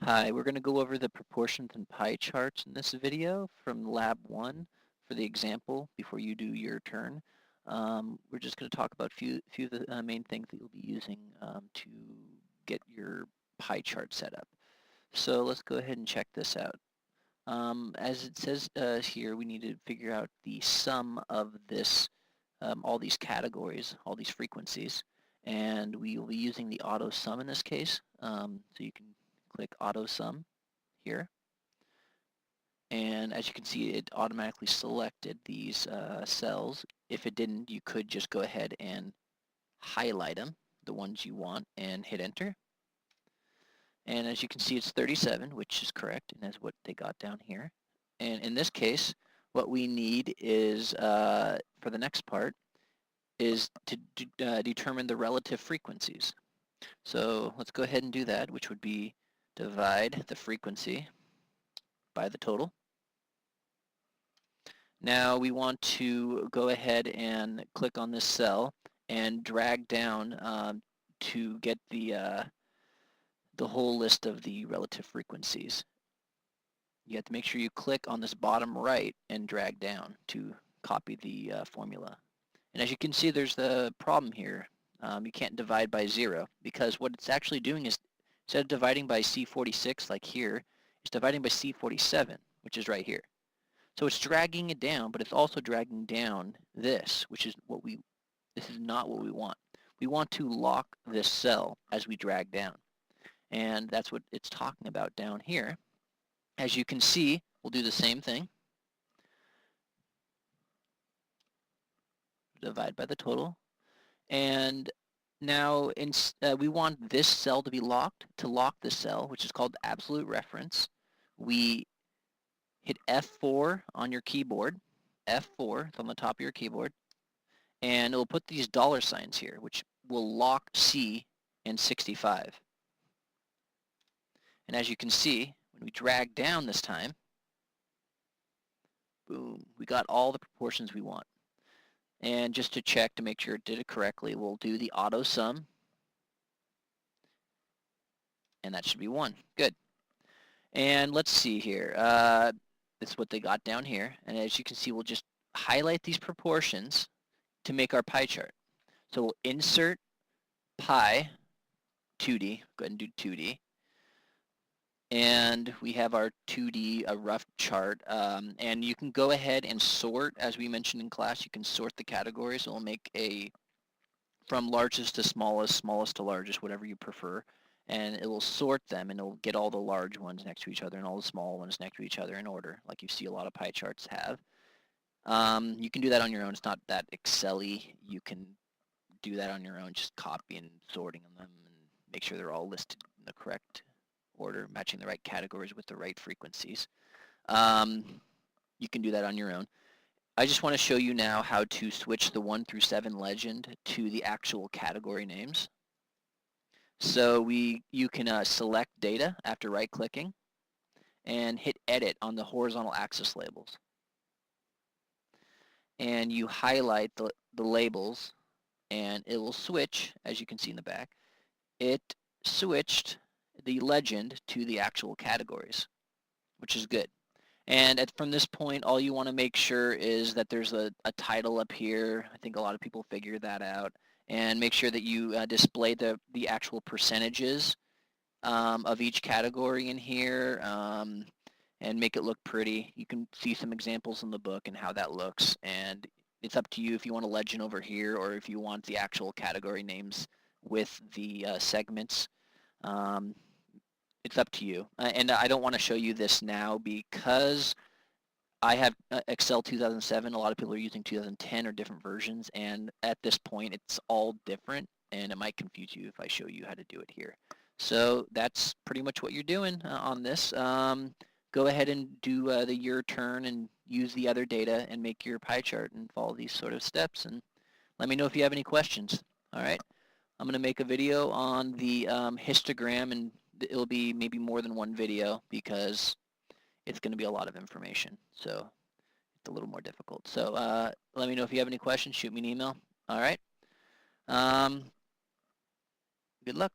Hi, we're going to go over the proportions and pie charts in this video from Lab 1 for the example before you do your turn. We're just going to talk about few of the main things that you'll be using to get your pie chart set up. So let's go ahead and check this out. As it says here, we need to figure out the sum of this, all these categories, all these frequencies, and we will be using the auto sum in this case. So you can click auto sum here, and as you can see, it automatically selected these cells. If it didn't, you could just go ahead and highlight them, the ones you want, and hit enter. And as you can see, it's 37, which is correct, and that's what they got down here. And in this case, what we need is, for the next part, is to determine the relative frequencies. So let's go ahead and do that, which would be divide the frequency by the total. Now we want to go ahead and click on this cell and drag down to get the whole list of the relative frequencies. You have to make sure you click on this bottom right and drag down to copy the formula. And as you can see, there's the problem here. You can't divide by 0 because what it's actually doing is, instead of dividing by C46 like here, it's dividing by C47, which is right here. So it's dragging it down, but it's also dragging down this, which is this is not what we want. We want to lock this cell as we drag down. And that's what it's talking about down here. As you can see, we'll do the same thing. Divide by the total. And now we want this cell to be locked. To lock this cell, which is called absolute reference, we hit F4 on your keyboard. F4, it's on the top of your keyboard. And it will put these dollar signs here, which will lock C and 65. And as you can see, when we drag down this time, boom, we got all the proportions we want. And just to check to make sure it did it correctly, we'll do the auto sum. And that should be 1. Good. And let's see here. This is what they got down here. And as you can see, we'll just highlight these proportions to make our pie chart. So we'll insert pi 2D. Go ahead and do 2D. And we have our 2D, a rough chart. And you can go ahead and sort, as we mentioned in class, you can sort the categories. It'll make a, from largest to smallest, smallest to largest, whatever you prefer. And it will sort them, and it'll get all the large ones next to each other and all the small ones next to each other in order, like you see a lot of pie charts have. You can do that on your own. It's not that Excel-y. You can do that on your own, just copy and sorting them and make sure they're all listed in the correct order, matching the right categories with the right frequencies. You can do that on your own. I just want to show you now how to switch the 1 through 7 legend to the actual category names. So you can select data after right-clicking and hit edit on the horizontal axis labels. And you highlight the labels, and it will switch, as you can see in the back. It switched the legend to the actual categories, which is good. And from this point, all you want to make sure is that there's a title up here. I think a lot of people figure that out. And make sure that you display the actual percentages of each category in here, and make it look pretty. You can see some examples in the book and how that looks. And it's up to you if you want a legend over here or if you want the actual category names with the segments. It's up to you. And I don't want to show you this now because I have Excel 2007. A lot of people are using 2010 or different versions. And at this point, it's all different. And it might confuse you if I show you how to do it here. So that's pretty much what you're doing on this. Go ahead and do your turn and use the other data and make your pie chart and follow these sort of steps. And let me know if you have any questions. All right. I'm going to make a video on the histogram, and it'll be maybe more than one video because it's going to be a lot of information. So it's a little more difficult. So let me know if you have any questions. Shoot me an email. All right. Good luck.